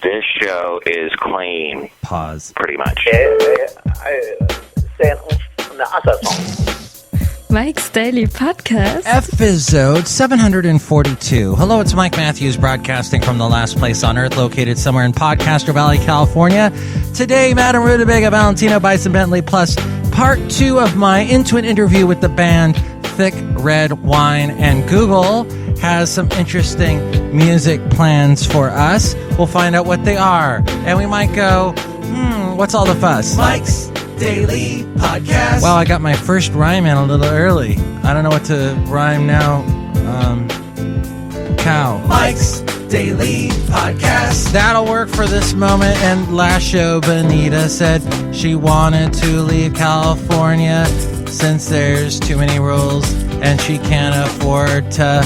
This show is clean. Pause. Pretty much. Mike's Daily Podcast. Effizode 742. Hello, it's Mike Matthews broadcasting from the last place on earth, located somewhere in Podcaster Valley, California. Today, Madame Rootabega, Valentino, Bison Bentley, plus part 2 of my Intuit interview with the band Thick Red Wine. And Google has some interesting music plans for us. We'll find out what they are. And we might go, what's all the fuss? Mike's Daily Podcast. Well, I got my first rhyme in a little early. I don't know what to rhyme now. Cow. Mike's Daily Podcast. That'll work for this moment. And last show, Benita said she wanted to leave California since there's too many rules and she can't afford to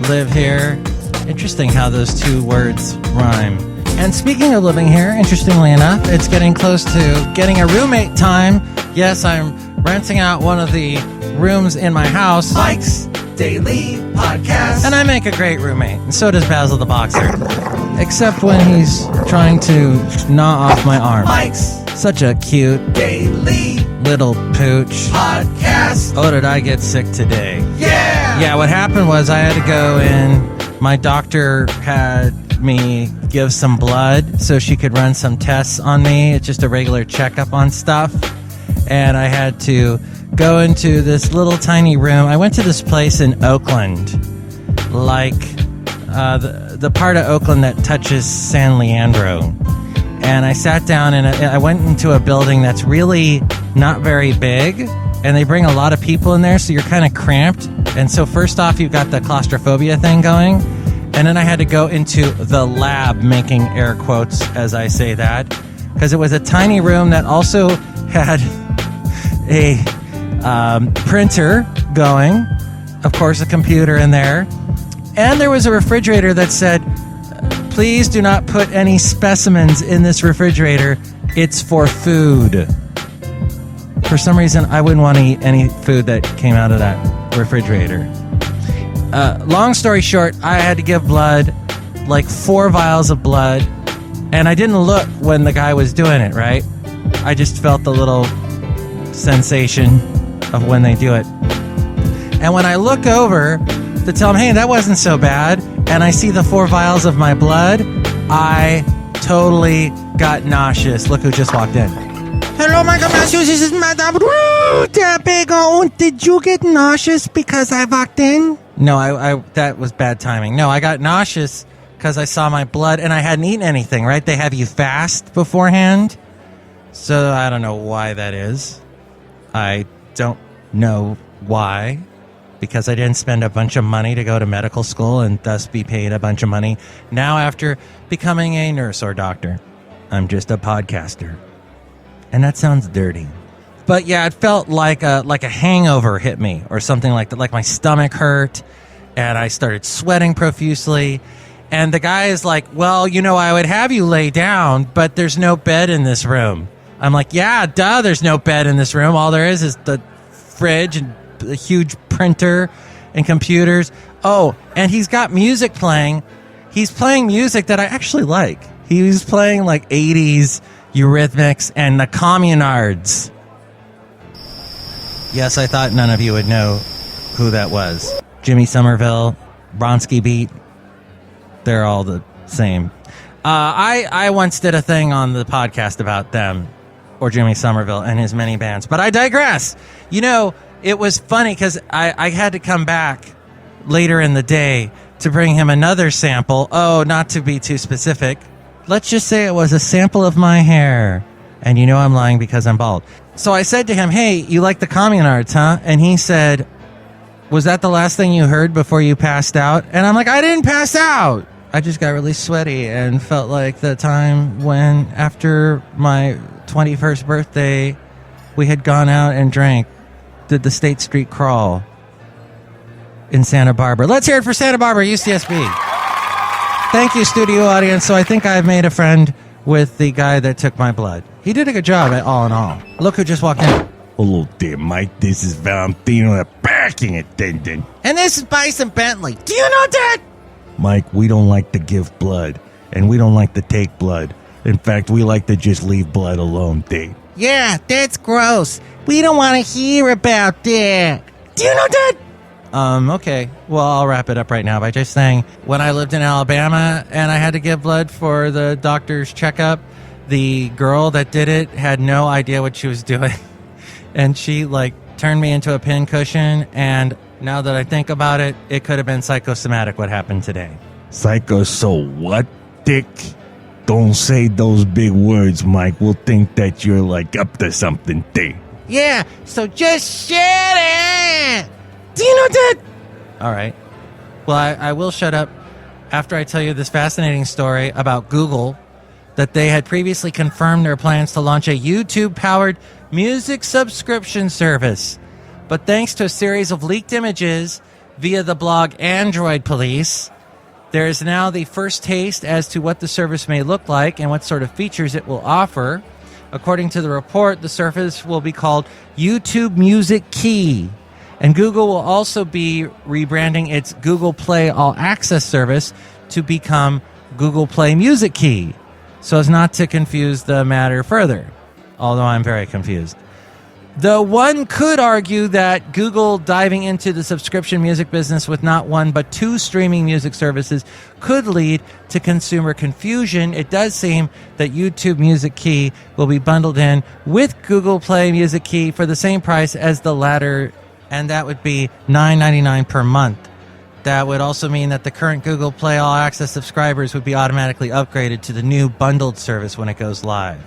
live here. Interesting how those two words rhyme. And speaking of living here, interestingly enough, it's getting close to getting a roommate time. Yes, I'm renting out one of the rooms in my house. Mike's Daily Podcast. And I make a great roommate, and so does Basil the Boxer. Except when he's trying to gnaw off my arm. Mike's Such a cute Daily little pooch. Podcast. Oh, did I get sick today? Yeah! Yeah, what happened was I had to go in. My doctor had me give some blood so she could run some tests on me. It's just a regular checkup on stuff. And I had to go into this little tiny room. I went to this place in Oakland, like the part of Oakland that touches San Leandro. And I sat down and I went into a building that's really not very big. And they bring a lot of people in there, so you're kind of cramped. And so first off, you've got the claustrophobia thing going. And then I had to go into the lab, making air quotes as I say that, because it was a tiny room that also had a printer going, of course, a computer in there. And there was a refrigerator that said, please do not put any specimens in this refrigerator. It's for food. For some reason, I wouldn't want to eat any food that came out of that refrigerator. Long story short, I had to give blood, like 4 vials of blood, and I didn't look when the guy was doing it, right? I just felt the little sensation of when they do it. And when I look over to tell him, hey, that wasn't so bad, and I see the 4 vials of my blood, I totally got nauseous. Look who just walked in. Hello, Michael Matthews. This is Madame Rootabega. Did you get nauseous because I walked in? No, I that was bad timing. No, I got nauseous because I saw my blood and I hadn't eaten anything, right? They have you fast beforehand. So I don't know why that is. I don't know why. Because I didn't spend a bunch of money to go to medical school and thus be paid a bunch of money. Now after becoming a nurse or doctor, I'm just a podcaster. And that sounds dirty. But yeah, it felt like a hangover hit me or something like that. Like my stomach hurt and I started sweating profusely. And the guy is like, well, I would have you lay down, but there's no bed in this room. I'm like, yeah, duh, there's no bed in this room. All there is the fridge and a huge printer and computers. Oh, and he's got music playing. He's playing music that I actually like. He was playing like 80s Eurythmics and the Communards. Yes, I thought none of you would know who that was. Jimmy Somerville, Bronski Beat, they're all the same. I once did a thing on the podcast about them, or Jimmy Somerville and his many bands, but I digress. It was funny because I had to come back later in the day to bring him another sample. Oh, not to be too specific. Let's just say it was a sample of my hair. And I'm lying because I'm bald. So I said to him, hey, you like the Communards, huh? And he said, was that the last thing you heard before you passed out? And I'm like, I didn't pass out. I just got really sweaty and felt like the time when, after my 21st birthday, we had gone out and did the State Street Crawl in Santa Barbara. Let's hear it for Santa Barbara, UCSB. Thank you, studio audience. So I think I've made a friend with the guy that took my blood. He did a good job, all in all. Look who just walked in. Hello there, Mike. This is Valentino, the parking attendant. And this is Bison Bentley. Do you know that? Mike, we don't like to give blood. and we don't like to take blood. In fact, we like to just leave blood alone, Dave. Yeah, that's gross. We don't want to hear about that. Do you know that? Okay. Well, I'll wrap it up right now by just saying, when I lived in Alabama and I had to give blood for the doctor's checkup, the girl that did it had no idea what she was doing. And she, turned me into a pincushion, and now that I think about it, it could have been psychosomatic what happened today. Psycho, so what, Dick? Don't say those big words, Mike. We'll think that you're, up to something, Dave. Yeah, so just shut it! Do you know that? All right. Well, I will shut up after I tell you this fascinating story about Google, that they had previously confirmed their plans to launch a YouTube-powered music subscription service. But thanks to a series of leaked images via the blog Android Police, there is now the first taste as to what the service may look like and what sort of features it will offer. According to the report, the service will be called YouTube Music Key. And Google will also be rebranding its Google Play All Access service to become Google Play Music Key, so as not to confuse the matter further, although I'm very confused. Though one could argue that Google diving into the subscription music business with not one but two streaming music services could lead to consumer confusion, it does seem that YouTube Music Key will be bundled in with Google Play Music Key for the same price as the latter, and that would be $9.99 per month. That would also mean that the current Google Play All Access subscribers would be automatically upgraded to the new bundled service when it goes live.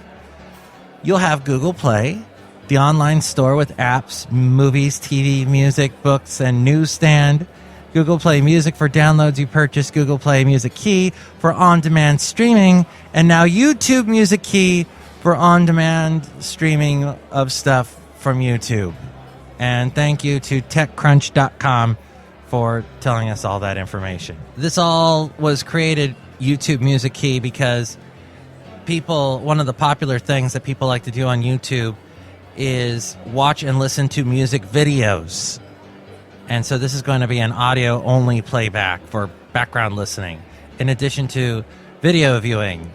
You'll have Google Play, the online store with apps, movies, TV, music, books, and newsstand. Google Play Music for downloads you purchase. Google Play Music Key for on-demand streaming. And now YouTube Music Key for on-demand streaming of stuff from YouTube. And thank you to TechCrunch.com for telling us all that information. This all was created, YouTube Music Key, because one of the popular things that people like to do on YouTube is watch and listen to music videos. And so this is going to be an audio-only playback for background listening, in addition to video viewing.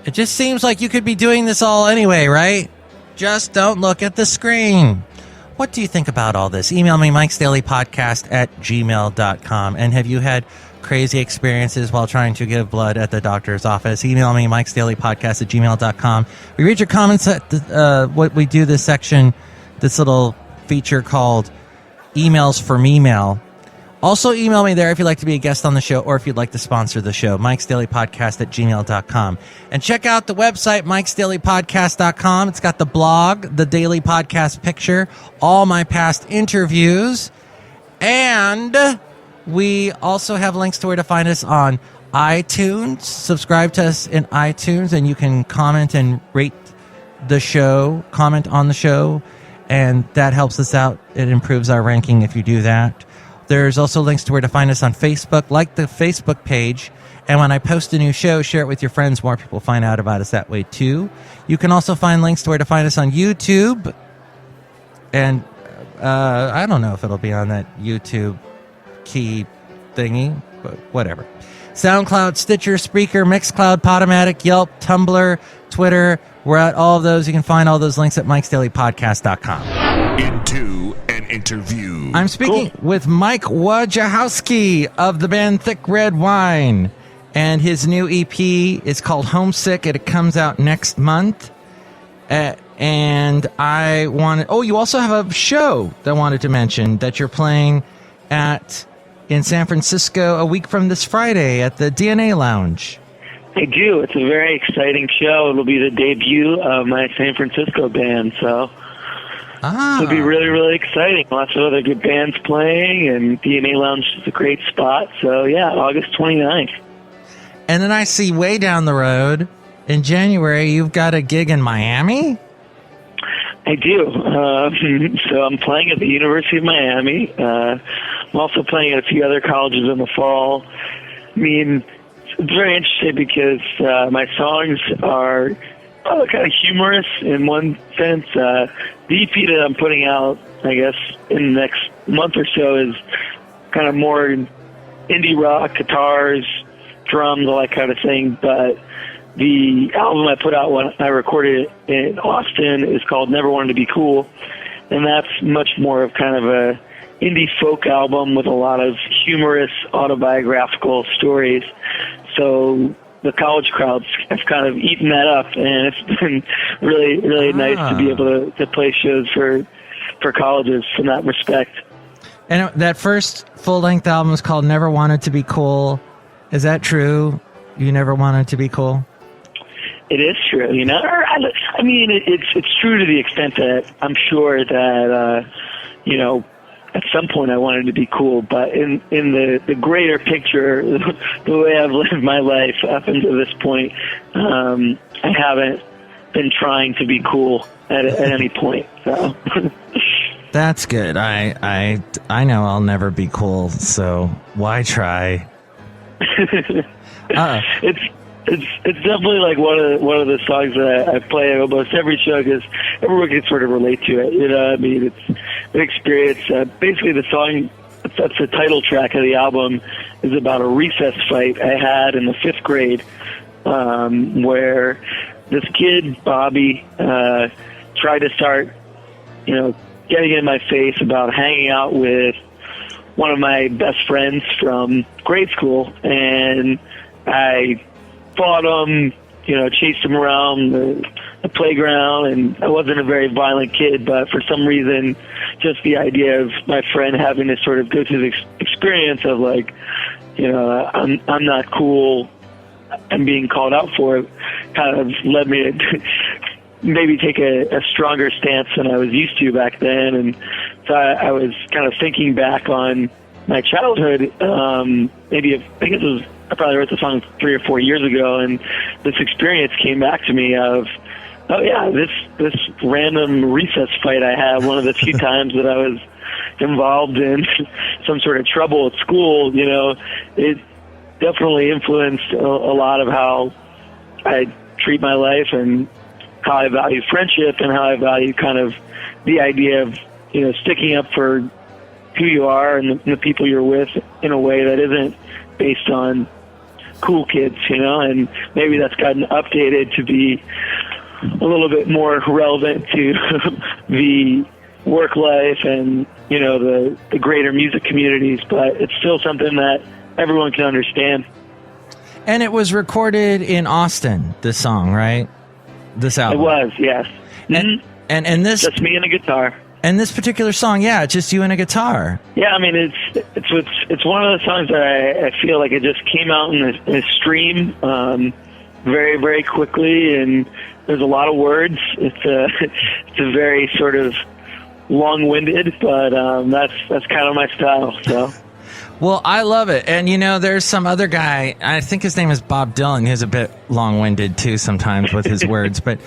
It just seems like you could be doing this all anyway, right? Just don't look at the screen. What do you think about all this? Email me, mikesdailypodcast@gmail.com. And have you had crazy experiences while trying to give blood at the doctor's office? Email me, mikesdailypodcast@gmail.com. We read your comments at what we do this section, this little feature called Emails from Email. Also email me there if you'd like to be a guest on the show or if you'd like to sponsor the show, mikesdailypodcast@gmail.com. And check out the website, mikesdailypodcast.com. It's got the blog, the Daily Podcast picture, all my past interviews, and we also have links to where to find us on iTunes. Subscribe to us in iTunes, and you can comment and rate the show, comment on the show, and that helps us out. It improves our ranking if you do that. There's also links to where to find us on Facebook. Like the Facebook page, and when I post a new show, share it with your friends. More people find out about us that way, too. You can also find links to where to find us on YouTube, and I don't know if it'll be on that YouTube key thingy, but whatever. SoundCloud, Stitcher, Spreaker, Mixcloud, Podomatic, Yelp, Tumblr, Twitter. We're at all of those. You can find all those links at mikesdailypodcast.com. Into an interview. I'm speaking with Mike Wojciechowski of the band Thick Red Wine, and his new EP is called Homesick, and it comes out next month. And you also have a show that I wanted to mention that you're playing in San Francisco a week from this Friday at the DNA Lounge. I do. It's a very exciting show. It'll be the debut of my San Francisco band, so it'll be really, really exciting. Lots of other good bands playing, and DNA Lounge is a great spot. So, yeah, August 29th. And then I see way down the road, in January, you've got a gig in Miami? I do. So I'm playing at the University of Miami. I'm also playing at a few other colleges in the fall. I mean, it's very interesting because my songs are kind of humorous in one sense. The EP that I'm putting out, I guess, in the next month or so is kind of more indie rock, guitars, drums, all that kind of thing. But the album I put out when I recorded it in Austin is called Never Wanted to Be Cool, and that's much more of kind of a indie folk album with a lot of humorous autobiographical stories. So the college crowds have kind of eaten that up, and it's been really, really nice to be able to play shows for colleges in that respect. And that first full-length album is called Never Wanted to Be Cool. Is that true? You never wanted to be cool? It is true, you know. I mean, it's true to the extent that I'm sure that, you know, at some point I wanted to be cool, but in the greater picture, the way I've lived my life up until this point, I haven't been trying to be cool at any point. So that's good. I know I'll never be cool, so why try? It's definitely like one of the songs that I play at almost every show because everyone can sort of relate to it. You know, I mean, it's an experience. Basically, the song that's the title track of the album is about a recess fight I had in the 5th grade, where this kid Bobby tried to start, you know, getting in my face about hanging out with one of my best friends from grade school, and I fought him, you know, chased him around the playground, and I wasn't a very violent kid, but for some reason, just the idea of my friend having to sort of go through the experience of like, you know, I'm not cool, I'm being called out for it, kind of led me to maybe take a stronger stance than I was used to back then. And so I was kind of thinking back on my childhood, I probably wrote the song 3 or 4 years ago, and this experience came back to me of, oh yeah, this random recess fight I had, one of the few times that I was involved in some sort of trouble at school, you know, it definitely influenced a lot of how I treat my life and how I value friendship and how I value kind of the idea of, you know, sticking up for who you are and the people you're with in a way that isn't based on cool kids, you know, and maybe that's gotten updated to be a little bit more relevant to the work life and, you know, the greater music communities, but it's still something that everyone can understand. And it was recorded in Austin, this song, right? This album. It was, yes. And this just me and a guitar. And this particular song, yeah, it's just you and a guitar. Yeah, I mean, it's one of the songs that I feel like it just came out in a stream very, very quickly, and there's a lot of words. It's a very sort of long-winded, but that's kind of my style. So. Well, I love it. And, you know, there's some other guy, I think his name is Bob Dylan, who's a bit long-winded, too, sometimes with his words. But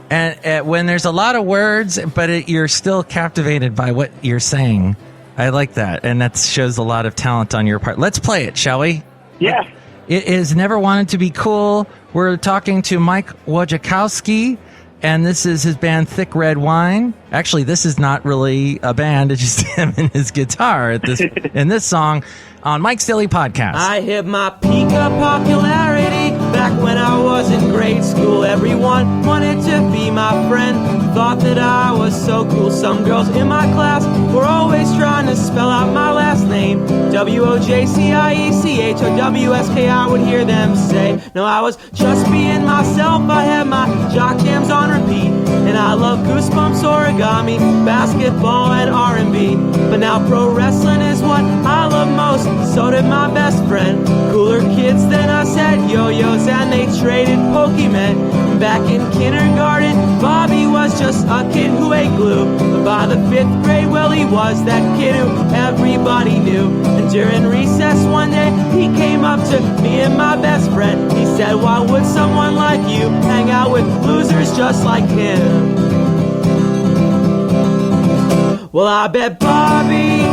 and when there's a lot of words, but you're still captivated by what you're saying, I like that. And that shows a lot of talent on your part. Let's play it, shall we? Yeah. It is Never Wanted to Be Cool. We're talking to Mike Wojciechowski, and this is his band Thick Red Wine. Actually, this is not really a band. It's just him and his guitar in this song on Mike's Daily Podcast. I hit my peak of popularity back when I was in grade school. Everyone wanted to be my friend, thought that I was so cool. Some girls in my class were always trying to spell out my last name, Wojciechowski. I would hear them say, no, I was just being myself. I had my jock jams on repeat, and I love Goosebumps, origami, basketball, and R&B. But now pro wrestling is what I love most. So did my best friend. Cooler kids than us had yo-yos, and they traded Pokemon. Back in kindergarten, Bobby was just a kid who ate glue. But by the 5th grade, well, he was that kid who everybody knew. And during recess one day, he came up to me and my best friend. He said, why would someone like you hang out with losers just like him? Well, I bet Bobby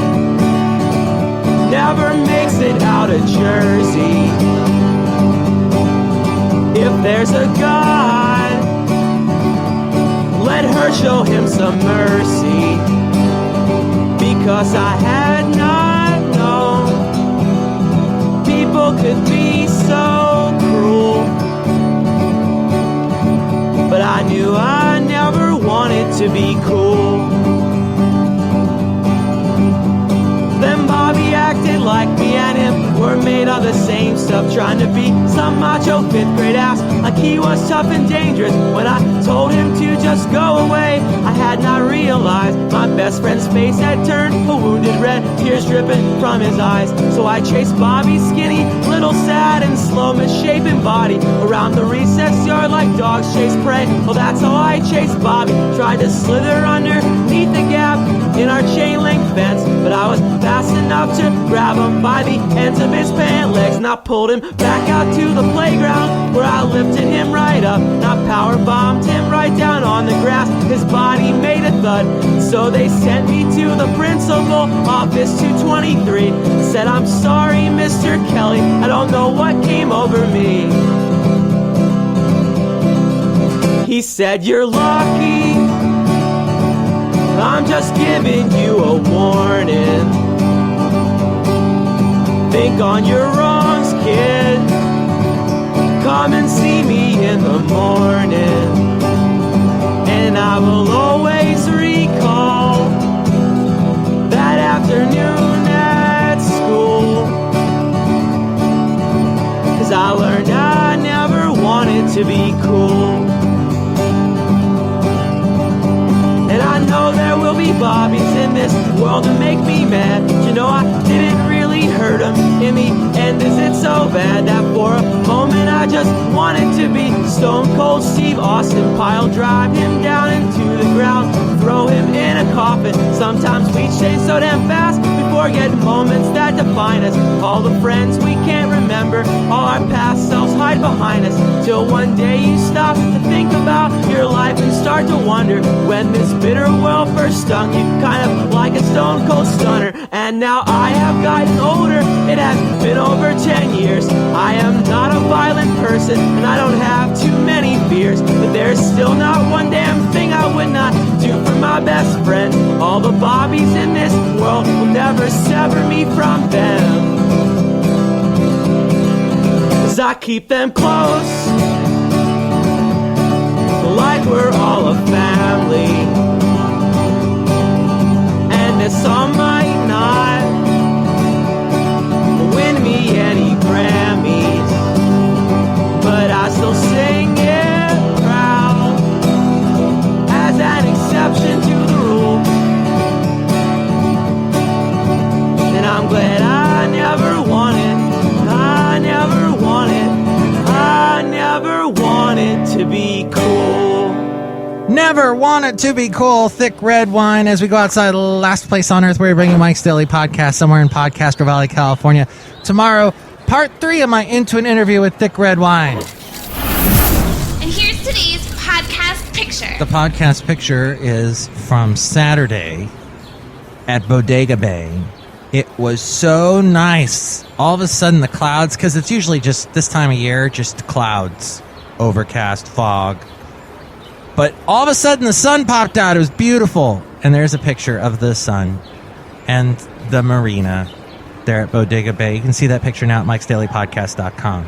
never makes it out of Jersey. If there's a God, let her show him some mercy. Because I had not known people world could be so cruel. But I knew I never wanted to be cool. Then Bobby acted like me and him were made of the same stuff, trying to be some macho 5th grade ass, like he was tough and dangerous. When I told him to just go away, I had not realized my best friend's face had turned a wounded red, tears dripping from his eyes. So I chased Bobby's skinny, little sad and slow misshapen body around the recess yard like dogs chase prey. Well, that's how I chased Bobby, tried to slither underneath the gap in our chain link fence, but I was fast enough to grab him by the ends of his pant legs, and I pulled him back out to the playground where I lifted him right up, and I power bombed him right down on the grass. His body made a thud, so they sent me to the principal office 223. Said, "I'm sorry, Mr. Kelly, I don't know what came over me." He said, "You're lucky, I'm just giving you a warning. Think on your wrongs, kid. Come and see me in the morning. And I will always recall that afternoon at school. 'Cause I learned I never wanted to be cool. And I know there will be Bobbies in this world to make me mad. You know I didn't really hurt him. In the end, is it so bad that for a moment I just wanted to be Stone Cold Steve Austin, pile drive him down into the ground, throw him in a coffin. Sometimes we chase so damn fast, we forget moments that define us. All the friends we can't remember, all our past selves hide behind us. Till one day you stop to think about your life and start to wonder when this bitter world first stung you, kind of like a stone cold stunner. And now I have gotten older, it has been over 10 years. I am not a violent person, and I don't have too many fears, but there's still not one damn thing I would not do for my best friend. All the Bobbies in this world will never sever me from them, 'cause I keep them close, like we're all a family. And this all might not win me any Grammys, but I still sing it proud as an exception to the rule. And I'm glad I never wanted to be cool. Never wanted to be cool. Thick red wine as we go outside the last place on earth where we bring you Mike's Daily Podcast somewhere in Podcastro Valley, California. Tomorrow, part 3 of my Into an Interview with Thick Red Wine. And here's today's podcast picture. The podcast picture is from Saturday at Bodega Bay. It was so nice. All of a sudden the clouds, because it's usually just this time of year, just clouds, overcast, fog. But all of a sudden the sun popped out. It was beautiful. And there's a picture of the sun and the marina there at Bodega Bay. You can see that picture now at MIKEs-DAILY-PODCAST.com.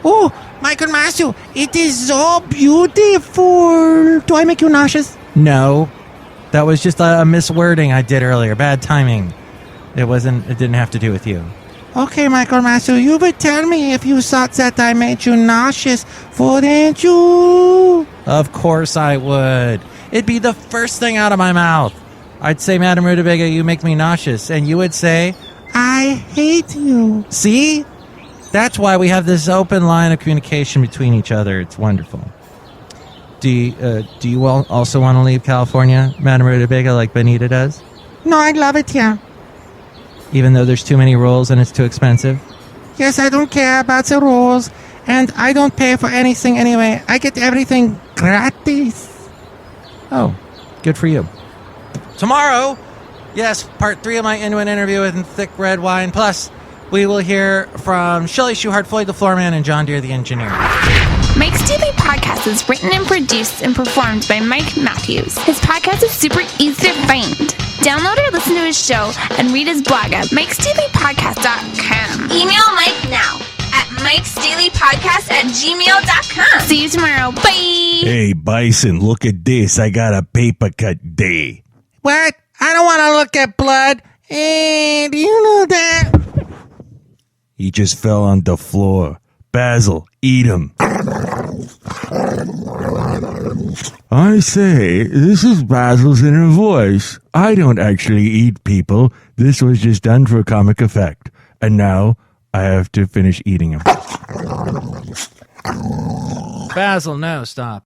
Oh, Michael Matthew, it is so beautiful. Do I make you nauseous? No. That was just a miswording I did earlier. Bad timing. It didn't have to do with you. Okay, Michael Matthew, you would tell me if you thought that I made you nauseous, wouldn't you? Of course I would. It'd be the first thing out of my mouth. I'd say, Madame Rootabega, you make me nauseous. And you would say, I hate you. See? That's why we have this open line of communication between each other. It's wonderful. Do you also want to leave California, Madame Rootabega, like Benita does? No, I love it here. Even though there's too many rules and it's too expensive? Yes, I don't care about the rules, and I don't pay for anything anyway. I get everything gratis. Oh, good for you. Tomorrow, yes, part 3 of my Into an Interview with Thick Red Wine. Plus, we will hear from Chely Shoehart, Floyd the Floorman, and John Deere the Engineer. Mike's Daily Podcast is written and produced and performed by Mike Matthews. His podcast is super easy to find. Download or listen to his show and read his blog at MIKEs-DAILY-PODCAST.com. Email Mike now. at MIKEs-DAILY-PODCAST@gmail.com. See you tomorrow. Bye. Hey, Bison, look at this. I got a paper cut day. What? I don't want to look at blood. Hey, do you know that? He just fell on the floor. Basil, eat him. I say, this is Basil's inner voice. I don't actually eat people. This was just done for comic effect. And now I have to finish eating him. Basil, no, stop.